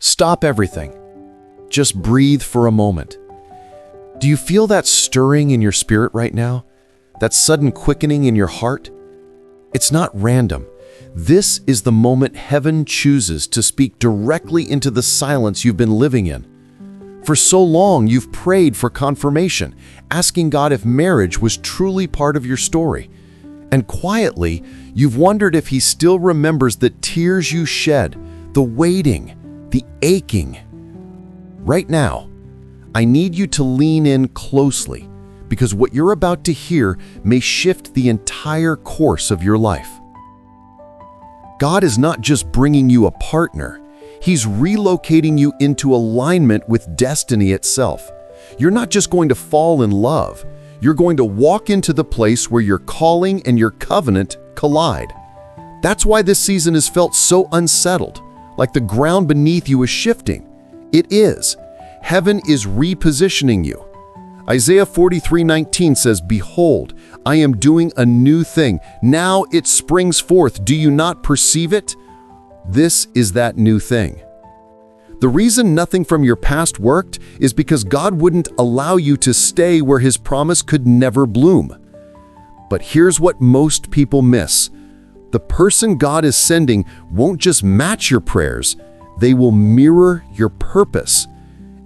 Stop everything. Just breathe for a moment. Do you feel that stirring in your spirit right now? That sudden quickening in your heart? It's not random. This is the moment heaven chooses to speak directly into the silence you've been living in. For so long, you've prayed for confirmation, asking God if marriage was truly part of your story. And quietly, you've wondered if He still remembers the tears you shed, the waiting, the aching. Right now, I need you to lean in closely, because what you're about to hear may shift the entire course of your life. God is not just bringing you a partner, He's relocating you into alignment with destiny itself. You're not just going to fall in love, you're going to walk into the place where your calling and your covenant collide. That's why this season has felt so unsettled, like the ground beneath you is shifting. It is. Heaven is repositioning you. Isaiah 43:19 says, "Behold, I am doing a new thing. Now it springs forth. Do you not perceive it?" This is that new thing. The reason nothing from your past worked is because God wouldn't allow you to stay where His promise could never bloom. But here's what most people miss. The person God is sending won't just match your prayers, they will mirror your purpose.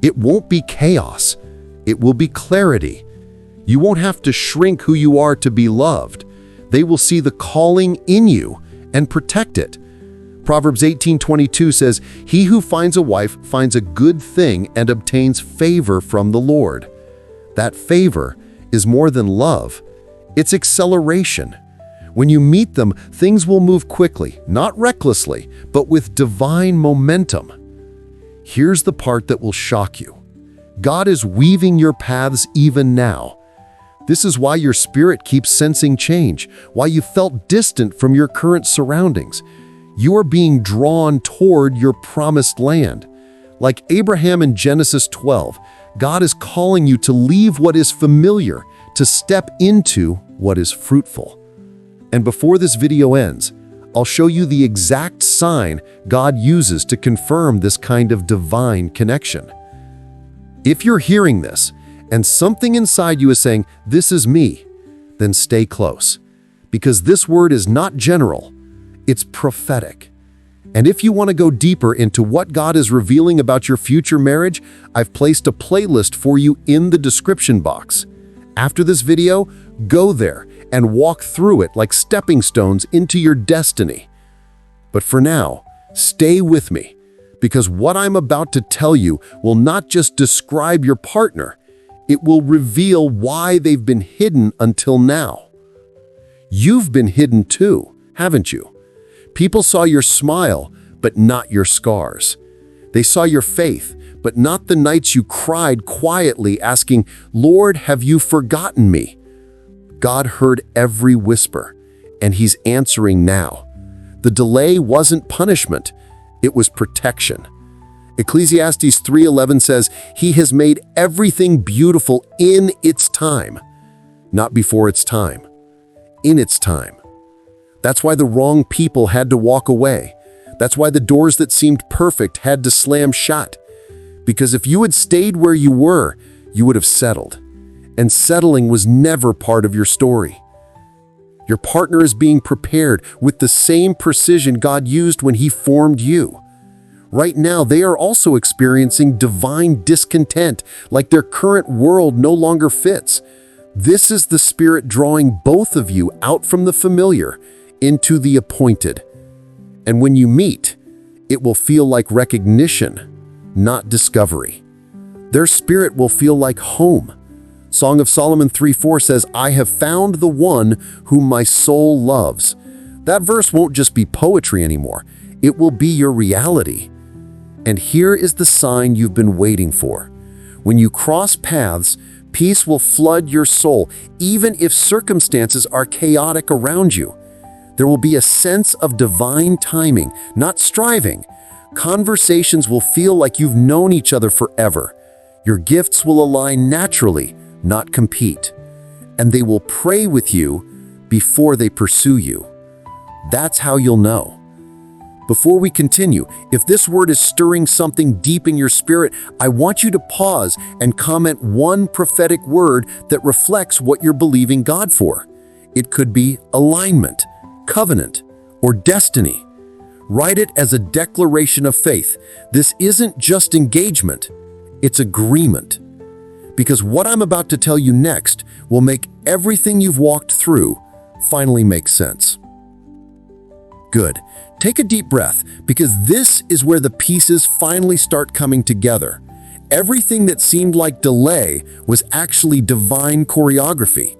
It won't be chaos. It will be clarity. You won't have to shrink who you are to be loved. They will see the calling in you and protect it. Proverbs 18:22 says, "He who finds a wife finds a good thing and obtains favor from the Lord." That favor is more than love. It's acceleration. When you meet them, things will move quickly, not recklessly, but with divine momentum. Here's the part that will shock you. God is weaving your paths even now. This is why your spirit keeps sensing change, why you felt distant from your current surroundings. You are being drawn toward your promised land. Like Abraham in Genesis 12, God is calling you to leave what is familiar, to step into what is fruitful. And before this video ends, I'll show you the exact sign God uses to confirm this kind of divine connection. If you're hearing this, and something inside you is saying, "This is me," then stay close. Because this word is not general, it's prophetic. And if you want to go deeper into what God is revealing about your future marriage, I've placed a playlist for you in the description box. After this video, go there and walk through it like stepping stones into your destiny. But for now, stay with me, because what I'm about to tell you will not just describe your partner, it will reveal why they've been hidden until now. You've been hidden too, haven't you? People saw your smile, but not your scars. They saw your faith, but not the nights you cried quietly asking, "Lord, have you forgotten me?" God heard every whisper, and He's answering now. The delay wasn't punishment, it was protection. Ecclesiastes 3:11 says, "He has made everything beautiful in its time." Not before its time, in its time. That's why the wrong people had to walk away. That's why the doors that seemed perfect had to slam shut. Because if you had stayed where you were, you would have settled. And settling was never part of your story. Your partner is being prepared with the same precision God used when He formed you. Right now, they are also experiencing divine discontent, like their current world no longer fits. This is the Spirit drawing both of you out from the familiar into the appointed. And when you meet, it will feel like recognition, not discovery. Their spirit will feel like home. Song of Solomon 3:4 says, "I have found the one whom my soul loves." That verse won't just be poetry anymore. It will be your reality. And here is the sign you've been waiting for. When you cross paths, peace will flood your soul, even if circumstances are chaotic around you. There will be a sense of divine timing, not striving. Conversations will feel like you've known each other forever. Your gifts will align naturally, not compete. And they will pray with you before they pursue you. That's how you'll know. Before we continue, if this word is stirring something deep in your spirit, I want you to pause and comment one prophetic word that reflects what you're believing God for. It could be alignment, covenant, or destiny. Write it as a declaration of faith. This isn't just engagement, it's agreement. Because what I'm about to tell you next will make everything you've walked through finally make sense. Good. Take a deep breath, because this is where the pieces finally start coming together. Everything that seemed like delay was actually divine choreography.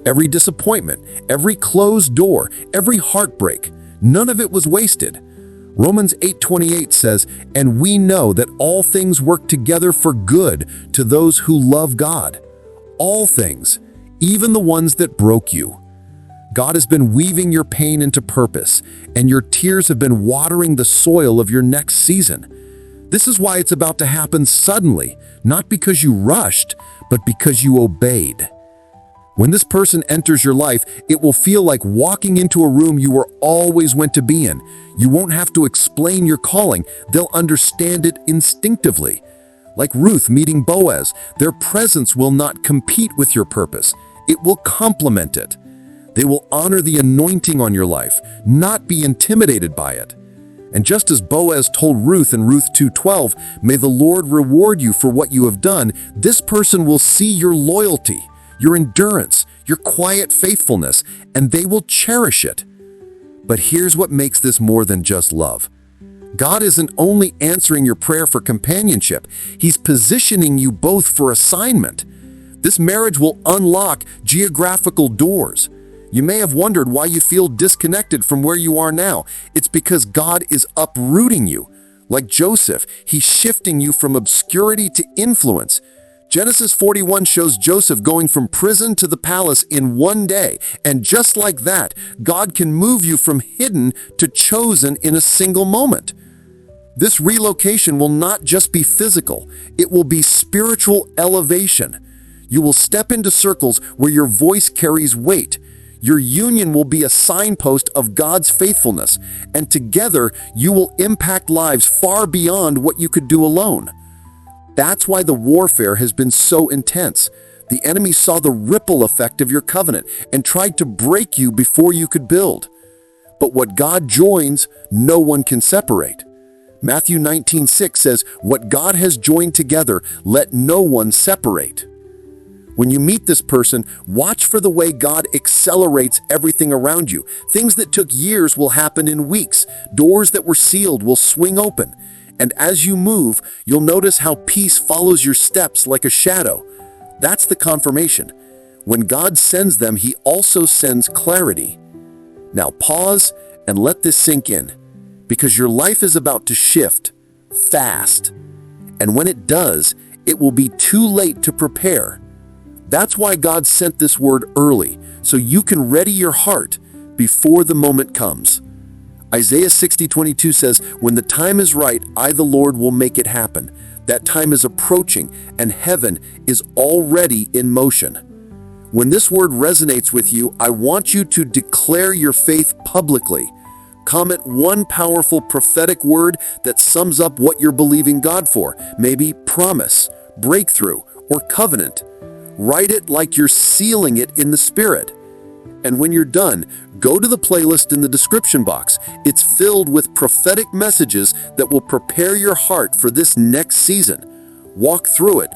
Every disappointment, every closed door, every heartbreak, none of it was wasted. Romans 8:28 says, "And we know that all things work together for good to those who love God." All things, even the ones that broke you. God has been weaving your pain into purpose, and your tears have been watering the soil of your next season. This is why it's about to happen suddenly, not because you rushed, but because you obeyed. When this person enters your life, it will feel like walking into a room you were always meant to be in. You won't have to explain your calling, they'll understand it instinctively. Like Ruth meeting Boaz, their presence will not compete with your purpose, it will complement it. They will honor the anointing on your life, not be intimidated by it. And just as Boaz told Ruth in Ruth 2:12, "May the Lord reward you for what you have done," this person will see your loyalty, your endurance, your quiet faithfulness, and they will cherish it. But here's what makes this more than just love. God isn't only answering your prayer for companionship, He's positioning you both for assignment. This marriage will unlock geographical doors. You may have wondered why you feel disconnected from where you are now. It's because God is uprooting you. Like Joseph, He's shifting you from obscurity to influence. Genesis 41 shows Joseph going from prison to the palace in one day. And just like that, God can move you from hidden to chosen in a single moment. This relocation will not just be physical, it will be spiritual elevation. You will step into circles where your voice carries weight. Your union will be a signpost of God's faithfulness, and together you will impact lives far beyond what you could do alone. That's why the warfare has been so intense. The enemy saw the ripple effect of your covenant and tried to break you before you could build. But what God joins, no one can separate. Matthew 19:6 says, "What God has joined together, let no one separate." When you meet this person, watch for the way God accelerates everything around you. Things that took years will happen in weeks. Doors that were sealed will swing open. And as you move, you'll notice how peace follows your steps like a shadow. That's the confirmation. When God sends them, He also sends clarity. Now pause and let this sink in, because your life is about to shift fast. And when it does, it will be too late to prepare. That's why God sent this word early, so you can ready your heart before the moment comes. Isaiah 60:22 says, "When the time is right, I, the Lord, will make it happen." That time is approaching, and heaven is already in motion. When this word resonates with you, I want you to declare your faith publicly. Comment one powerful prophetic word that sums up what you're believing God for. Maybe promise, breakthrough, or covenant. Write it like you're sealing it in the Spirit. And when you're done, go to the playlist in the description box. It's filled with prophetic messages that will prepare your heart for this next season. Walk through it